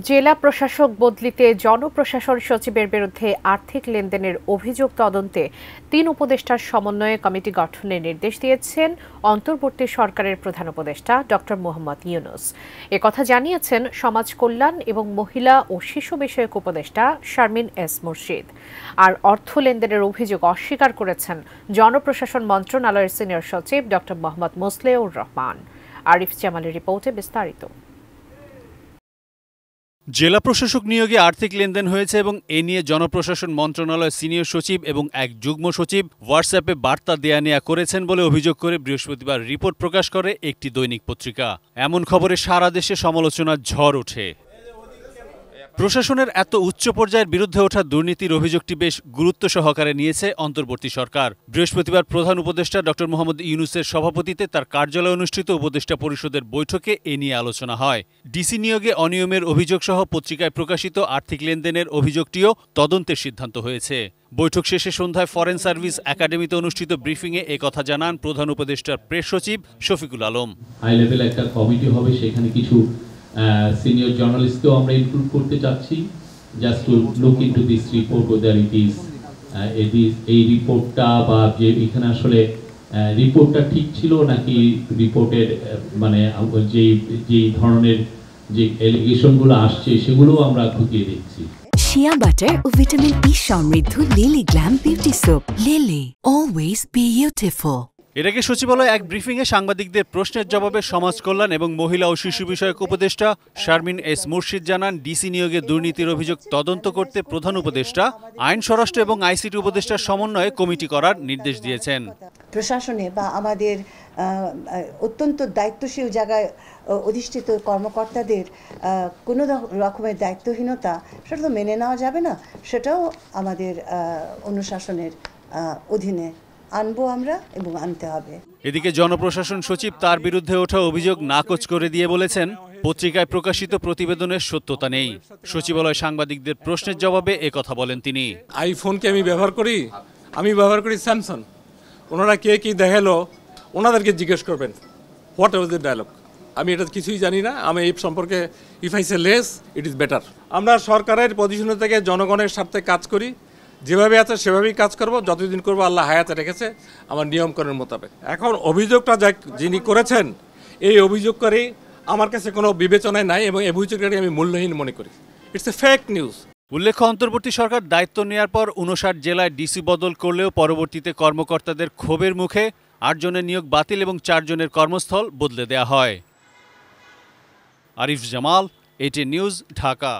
জেলা প্রশাসক বদলিতে জনপ্রশাসন সচিবের বিরুদ্ধে আর্থিক লেনদেনের অভিযোগ তদন্তে ৩ উপদেষ্টার সমন্বয়ে কমিটি গঠনের নির্দেশ দিয়েছেন অন্তর্বর্তী সরকারের প্রধান উপদেষ্টা ডক্টর মোহাম্মদ ইউনূস। একথা জানিয়েছেন সমাজ কল্যাণ এবং মহিলা ও শিশু বিষয়ক উপদেষ্টা শারমিন এস মুর্শিদ। আর অর্থ লেনদেনের অভিযোগ অস্বীকার করেছেন জনপ্রশাসন মন্ত্রণালয়ের সিনিয়র সচিব ডক্টর মোহাম্মদ মোসলেউর রহমান। আরিফ জামালের রিপোর্টে বিস্তারিত। জেলা প্রশাসক নিয়োগে আর্থিক লেনদেন হয়েছে এবং এ নিয়ে জনপ্রশাসন মন্ত্রণালয়ের সিনিয়র সচিব এবং এক যুগ্ম সচিব হোয়াটসঅ্যাপে বার্তা দেয়া নেয়া করেছেন বলে অভিযোগ করে বৃহস্পতিবার রিপোর্ট প্রকাশ করে একটি দৈনিক পত্রিকা। এমন খবরে সারা দেশে সমালোচনার ঝড় ওঠে। প্রশাসনের এত উচ্চ পর্যায়ের বিরুদ্ধে ওঠা দুর্নীতির অভিযোগটি বেশ গুরুত্ব সহকারে নিয়েছে অন্তর্বর্তী সরকার। বৃহস্পতিবার প্রধান উপদেষ্টা ডক্টর মোহাম্মদ ইউনূসের সভাপতিত্বে তার কার্যালয়ে অনুষ্ঠিত উপদেষ্টা পরিষদের বৈঠকে এ নিয়ে আলোচনা হয়। ডিসি নিয়োগে অনিয়মের অভিযোগ সহ পত্রিকায় প্রকাশিত আর্থিক লেনদেনের অভিযোগটিও তদন্তের সিদ্ধান্ত হয়েছে। বৈঠক শেষে সন্ধ্যায় ফরেন সার্ভিস একাডেমিতে অনুষ্ঠিত ব্রিফিংয়ে একথা জানান প্রধান উপদেষ্টার প্রেস সচিব শফিকুল আলম। হাই লেভেল একটা কমিটি হবে, সেখানে কিছু সিনিয়র জার্নালিস্টকেও আমরা ইনক্লুড করতে চাচ্ছি, just to look into this report weather it is এই রিপোর্টটা বা যে এখানে আসলে রিপোর্টটা ঠিক ছিল নাকি রিপোর্টের মানে যেই ধরনের যে এলিগেশনগুলো আসছে সেগুলোও আমরা খতিয়ে দেখছি। শিয়া বাটার ও ভিটামিন ই সমৃদ্ধ lily glam beauty soap. Lily, always beautiful. এর আগে সচিবালয়ে এক ব্রিফিংয়ে সাংবাদিকদের প্রশ্নের জবাবে সমাজ কল্যাণ এবং মহিলা ও শিশু বিষয়ক উপদেষ্টা শারমিন এস মুর্শিদ জানান, ডিসি নিয়োগে দুর্নীতির অভিযোগ তদন্ত করতে প্রধান উপদেষ্টা আইন স্বরাষ্ট্র এবং আইসিটি উপদেষ্টার সমন্বয়ে কমিটি করার নির্দেশ দিয়েছেন। প্রশাসনে বা আমাদের অত্যন্ত দায়িত্বশীল জায়গায় অধিষ্ঠিত কর্মকর্তাদের কোনো রকমের দায়িত্বহীনতা, সেটা তো মেনে নেওয়া যাবে না। সেটাও আমাদের অনুশাসনের অধীনে আনবো আমরা এবং আনতে হবে। এদিকে জনপ্রশাসন সচিব তার বিরুদ্ধে ওঠা অভিযোগ নাকচ করে দিয়ে বলেছেন, পত্রিকায় প্রকাশিত প্রতিবেদনের সত্যতা নেই। সচিবালয় সাংবাদিকদের প্রশ্নের জবাবে একথা বলেন তিনি। আইফোনকে আমি ব্যবহার করি স্যামসাং। ওনারা কে কি দেখালো ওনাদেরকে জিজ্ঞেস করবেন হোয়াট ওয়াজ দ্য ডায়লগ। আমি এটা কিছুই জানি না। আমি এই সম্পর্কে if I say less it is better. আমরা সরকারের পজিশন থেকে জনগণের স্বার্থে কাজ করি, যেভাবে আছে সেভাবেই কাজ করব, যতদিন করব আল্লাহ হায়াতে রেখেছে আমার নিয়মকরণের মোতাবেক। এখন অভিযোগটা যিনি করেছেন এই অভিযোগ করে আমার কাছে কোনো বিবেচনায় নাই এবং এই অভিযোগটাকে আমি মূল্যহীন মনে করি। It's a fake news. উল্লেখ্য, অন্তর্বর্তী সরকার দায়িত্ব নেওয়ার পর ৫৯ জেলায় ডিসি বদল করলেও পরবর্তীতে কর্মকর্তাদের ক্ষোভের মুখে ৮ জনের নিয়োগ বাতিল এবং ৪ জনের কর্মস্থল বদলে দেয়া হয়। Arif Jamal, ATN news, Dhaka.